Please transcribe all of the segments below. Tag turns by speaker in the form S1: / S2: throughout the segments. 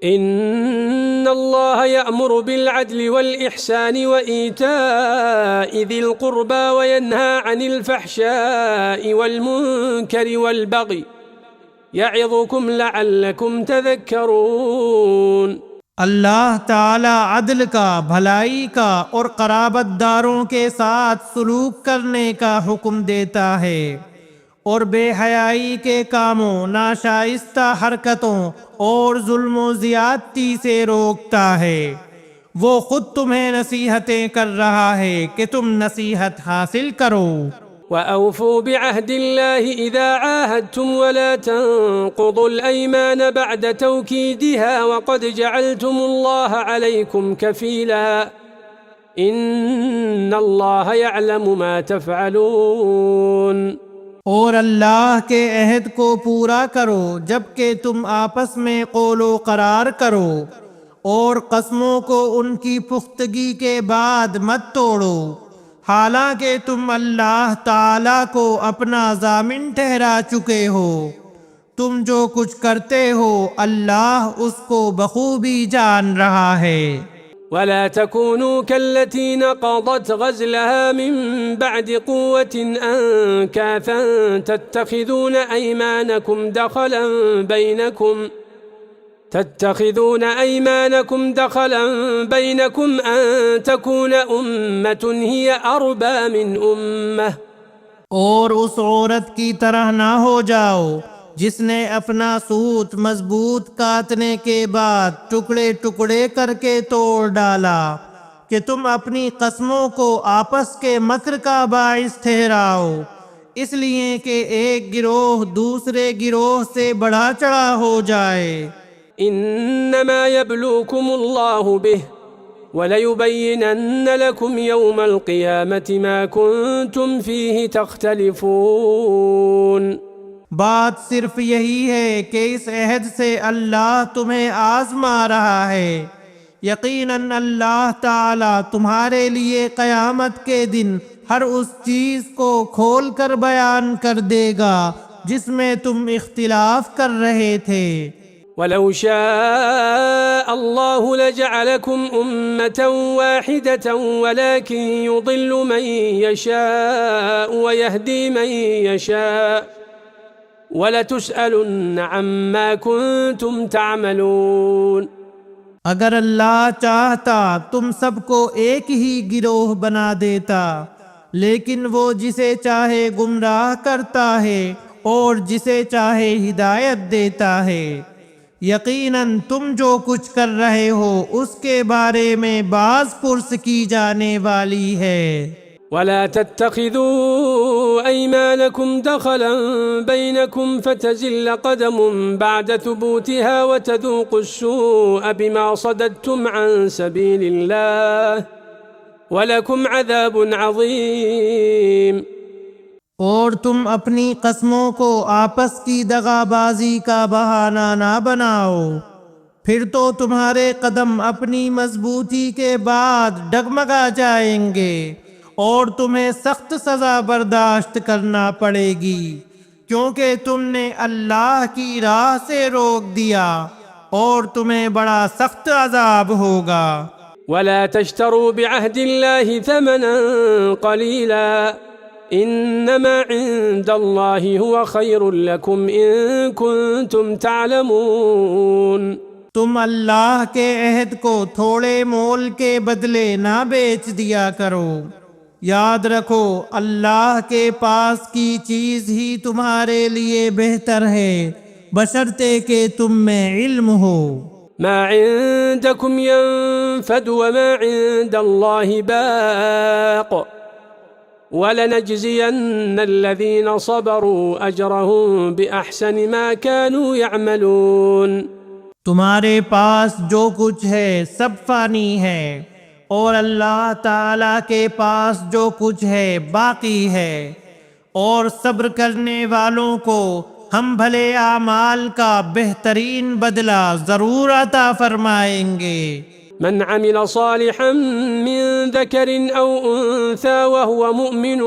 S1: إن الله يأمر بالعدل والإحسان وإيتاء ذي القربى وينهى عن الفحشاء والمنكر والبغي يعظكم لعلكم تذكرون۔
S2: اللہ تعالی عدل کا، بھلائی کا اور قرابت داروں کے ساتھ سلوک کرنے کا حکم دیتا ہے، اور بے حیائی کے کاموں، ناشائستہ حرکتوں اور ظلم و زیادتی سے روکتا ہے۔ وہ خود تمہیں نصیحتیں کر رہا ہے کہ تم نصیحت حاصل کرو۔
S1: وَأَوْفُوا بِعَهْدِ اللَّهِ إِذَا عَاهَدتُّمْ وَلَا تَنقُضُوا الْأَيْمَانَ بَعْدَ تَوْكِيدِهَا وَقَدْ جَعَلْتُمُ اللَّهَ عَلَيْكُمْ كَفِيلًا إِنَّ اللَّهَ يَعْلَمُ مَا تَفْعَلُونَ۔
S2: اور اللہ کے عہد کو پورا کرو جبکہ تم آپس میں قول و قرار کرو، اور قسموں کو ان کی پختگی کے بعد مت توڑو، حالانکہ تم اللہ تعالیٰ کو اپنا ضامن ٹھہرا چکے ہو۔ تم جو کچھ کرتے ہو اللہ اس کو بخوبی جان رہا ہے۔
S1: ولا تكونوا كالتي نقضت غزلها من بعد قوة أنكاثا تتخذون أيمانكم دخلا بينكم أن تكون أمة هي أربى من أمة۔
S2: اور اس عورت کی طرح نہ ہو جاؤ جس نے اپنا سوت مضبوط کاٹنے کے بعد ٹکڑے ٹکڑے کر کے توڑ ڈالا کہ تم اپنی قسموں کو آپس کے مکر کا باعث ٹھہراؤ، اس لیے کہ ایک گروہ دوسرے گروہ سے بڑھا چڑھا ہو جائے۔
S1: انما يبلوكم الله به وليبينن لكم يوم القيامة ما كنتم فيه تختلفون۔
S2: بات صرف یہی ہے کہ اس عہد سے اللہ تمہیں آزما رہا ہے، یقیناً اللہ تعالیٰ تمہارے لیے قیامت کے دن ہر اس چیز کو کھول کر بیان کر دے گا جس میں تم اختلاف کر رہے تھے۔
S1: وَلَوْ شَاءَ اللَّهُ لَجَعَلَكُمْ أُمَّةً وَاحِدَةً وَلَكِنْ يُضِلُّ مَنْ يَشَاءُ وَيَهْدِي مَنْ يَشَاءُ وَلَتُسْأَلُنَّ عَمَّا كُنْتُمْ تَعْمَلُونَ۔
S2: اگر اللہ چاہتا تم سب کو ایک ہی گروہ بنا دیتا، لیکن وہ جسے چاہے گمراہ کرتا ہے اور جسے چاہے ہدایت دیتا ہے۔ یقیناً تم جو کچھ کر رہے ہو اس کے بارے میں باز پرس کی جانے والی ہے۔
S1: ولا تتخذوا أيمانكم دخلا بينكم فتزل قدم بعد ثبوتها وتذوقوا السوء بما صددتم عن سبيل الله ولكم عذاب عظيم۔
S2: اور تم اپنی قسموں کو آپس کی دغا بازی کا بہانہ نہ بناؤ، پھر تو تمہارے قدم اپنی مضبوطی کے بعد ڈگمگا جائیں گے اور تمہیں سخت سزا برداشت کرنا پڑے گی، کیونکہ تم نے اللہ کی راہ سے روک دیا اور تمہیں بڑا سخت عذاب ہوگا۔
S1: ولا تشتروا بعهد الله ثمنا قليلا انما عند الله هو خير لكم ان كنتم تعلمون۔
S2: تم اللہ کے عہد کو تھوڑے مول کے بدلے نہ بیچ دیا کرو، یاد رکھو اللہ کے پاس کی چیز ہی تمہارے لیے بہتر ہے بشرطے کہ تم میں علم ہو۔
S1: ما عندكم ينفد وما عند الله باق وَلَنَجْزِيَنَّ الَّذِينَ صَبَرُوا أَجْرَهُمْ بِأَحْسَنِ مَا كَانُوا يَعْمَلُونَ۔
S2: تمہارے پاس جو کچھ ہے سب فانی ہے، اور اللہ تعالیٰ کے پاس جو کچھ ہے باقی ہے، اور صبر کرنے والوں کو ہم بھلے اعمال کا بہترین بدلہ ضرور عطا فرمائیں گے۔
S1: من عمل صالحا من ذكر أو أنثى وهو مؤمن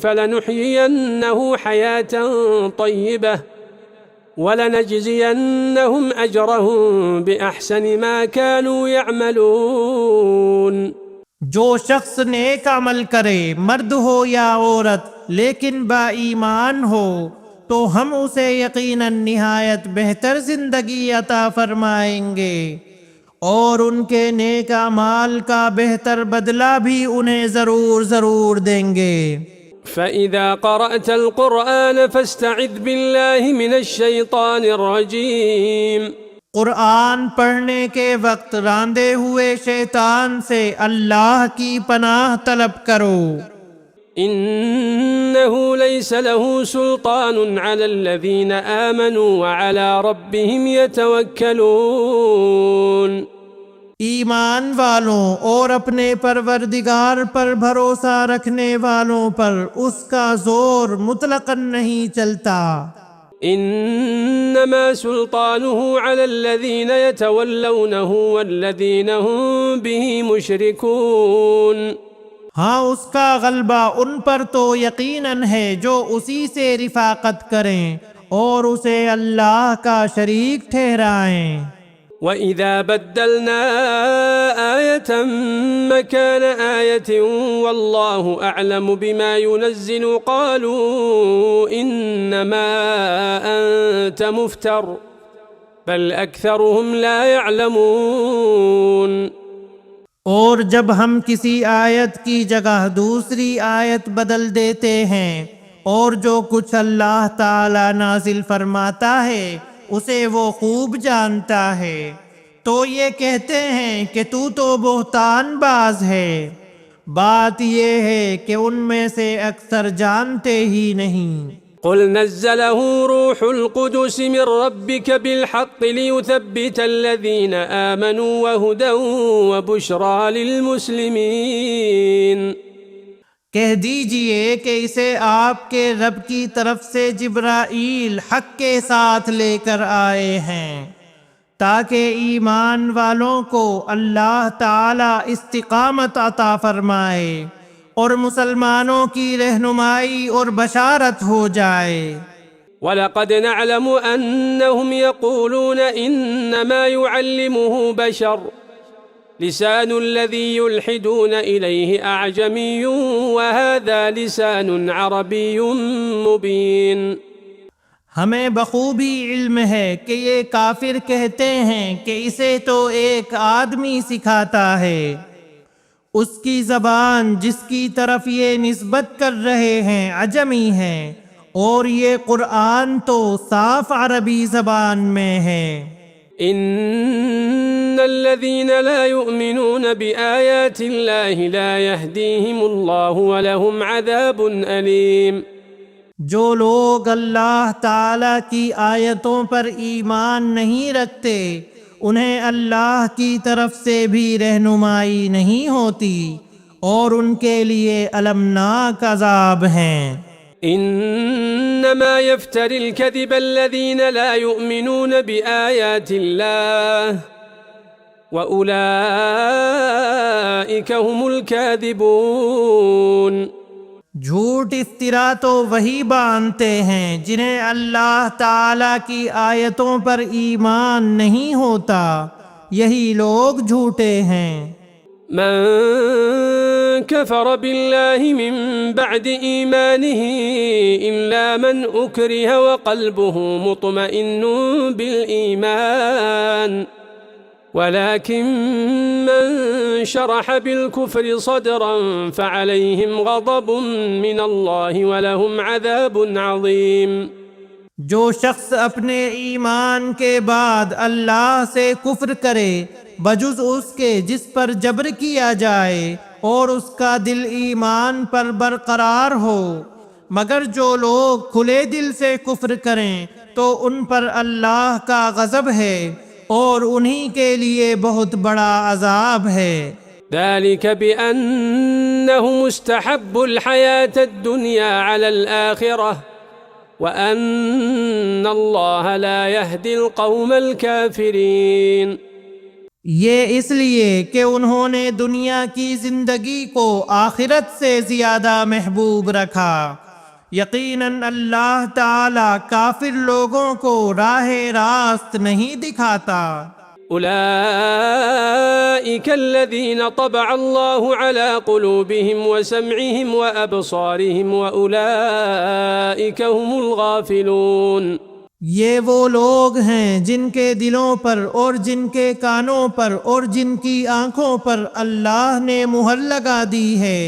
S1: فلنحيينه حياة طيبة وَلَنَجْزِيَنَّهُمْ أَجْرَهُمْ بِأَحْسَنِ مَا كَانُوا يَعْمَلُونَ۔
S2: جو شخص نیک عمل کرے مرد ہو یا عورت لیکن با ایمان ہو تو ہم اسے یقیناً نہایت بہتر زندگی عطا فرمائیں گے اور ان کے نیک اعمال کا بہتر بدلہ بھی انہیں ضرور دیں گے۔
S1: فَإِذَا قَرَأْتَ الْقُرْآنَ فَاسْتَعِذْ بِاللَّهِ مِنَ الشَّيْطَانِ الرَّجِيمِ۔
S2: قرآن پڑھنے کے وقت راندے ہوئے شیطان سے اللہ کی پناہ طلب کرو۔
S1: إِنَّهُ لَيْسَ لَهُ سُلْطَانٌ عَلَى الَّذِينَ آمَنُوا وَعَلَى رَبِّهِمْ يَتَوَكَّلُونَ۔
S2: ایمان والوں اور اپنے پروردگار پر بھروسہ رکھنے والوں پر اس کا زور مطلقاً نہیں چلتا۔
S1: إنما سلطانه على الذين يتولونه والذين هم به مشركون۔
S2: ہاں اس کا غلبہ ان پر تو یقیناً ہے جو اسی سے رفاقت کریں اور اسے اللہ کا شریک ٹھہرائیں۔
S1: وَإِذَا بَدَّلْنَا آيَةً مَكَانَ آيَةٍ وَاللَّهُ أَعْلَمُ بِمَا يُنَزِّلُ قَالُوا إِنَّمَا أَنْتَ مُفْتَرٍ بَلْ أَكْثَرُهُمْ لَا يَعْلَمُونَ۔
S2: اور جب ہم کسی آیت کی جگہ دوسری آیت بدل دیتے ہیں اور جو کچھ اللہ تعالی نازل فرماتا ہے اسے وہ خوب جانتا ہے تو یہ کہتے ہیں کہ تو بہتان باز ہے۔ بات یہ ہے کہ ان میں سے اکثر جانتے ہی نہیں۔
S1: قل نزله روح القدس من ربك بالحق ليثبت الذين آمنوا وهدى وبشرى للمسلمين۔
S2: کہہ دیجئے کہ اسے آپ کے رب کی طرف سے جبرائیل حق کے ساتھ لے کر آئے ہیں تاکہ ایمان والوں کو اللہ تعالی استقامت عطا فرمائے اور مسلمانوں کی رہنمائی اور بشارت ہو جائے۔
S1: وَلَقَدْ نَعْلَمُ أَنَّهُمْ يَقُولُونَ إِنَّمَا يُعَلِّمُهُ بَشَرٌ لسان الذي يلحدون إليه أعجمي وهذا لسان عربي مبين۔
S2: ہمیں بخوبی علم ہے کہ یہ کافر کہتے ہیں کہ اسے تو ایک آدمی سکھاتا ہے، اس کی زبان جس کی طرف یہ نسبت کر رہے ہیں عجمی ہے اور یہ قرآن تو صاف عربی زبان میں ہے۔
S1: إن الذين لا يؤمنون بآيات الله لا يهديهم الله ولهم عذاب أليم۔
S2: جو لوگ اللہ تعالی کی آیتوں پر ایمان نہیں رکھتے انہیں اللہ کی طرف سے بھی رہنمائی نہیں ہوتی اور ان کے لیے المناک عذاب ہیں۔
S1: إنما يفتر الكذب الذين لا يؤمنون بآيات الله وأولئك هم الكاذبون۔
S2: جھوٹ افترا تو وہی باندھتے ہیں جنہیں اللہ تعالی کی آیتوں پر ایمان نہیں ہوتا، یہی لوگ جھوٹے ہیں۔
S1: من كفر بالله من بعد إيمانه إلا من أكره وقلبه مطمئن بالإيمان ولكن من شرح بالكفر صدرا فعليهم غضب من الله ولهم عذاب عظيم۔
S2: جو شخص اپنے ایمان کے بعد اللہ سے کفر کرے بجز اس کے جس پر جبر کیا جائے اور اس کا دل ایمان پر برقرار ہو، مگر جو لوگ کھلے دل سے کفر کریں تو ان پر اللہ کا غضب ہے اور انہی کے لیے بہت بڑا عذاب ہے۔
S1: ذلك بأنهم استحبوا الحياة الدنيا على الآخرة وأن الله لا يهدي القوم الكافرين۔
S2: یہ اس لیے کہ انہوں نے دنیا کی زندگی کو آخرت سے زیادہ محبوب رکھا، یقیناً اللہ تعالی کافر لوگوں کو راہ راست نہیں دکھاتا۔
S1: أولئك الذين طبع الله على قلوبهم وسمعهم وأبصارهم وأولئك هم الغافلون۔
S2: یہ وہ لوگ ہیں جن کے دلوں پر اور جن کے کانوں پر اور جن کی آنکھوں پر اللہ نے مہر لگا دی ہے،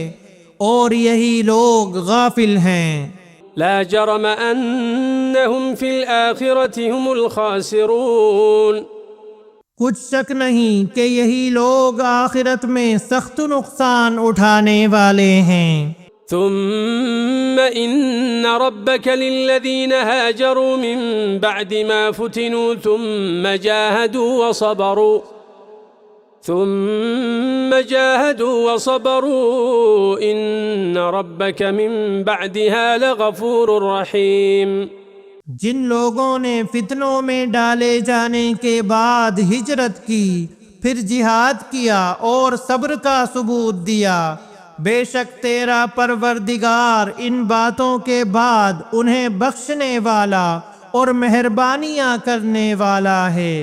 S2: اور یہی لوگ غافل ہیں۔
S1: لا جرم أنهم في الآخرة هم الخاسرون۔
S2: کچھ شک نہیں کہ یہی لوگ آخرت میں سخت نقصان اٹھانے والے ہیں۔
S1: ثم إن ربك للذين هاجروا من بعد ما فتنوا ثم جاهدوا وصبروا إن ربك من بعدها لغفور رحيم۔
S2: جن لوگوں نے فتنوں میں ڈالے جانے کے بعد ہجرت کی، پھر جہاد کیا اور صبر کا ثبوت دیا، بے شک تیرا پروردگار ان باتوں کے بعد انہیں بخشنے والا اور مہربانیاں کرنے والا ہے۔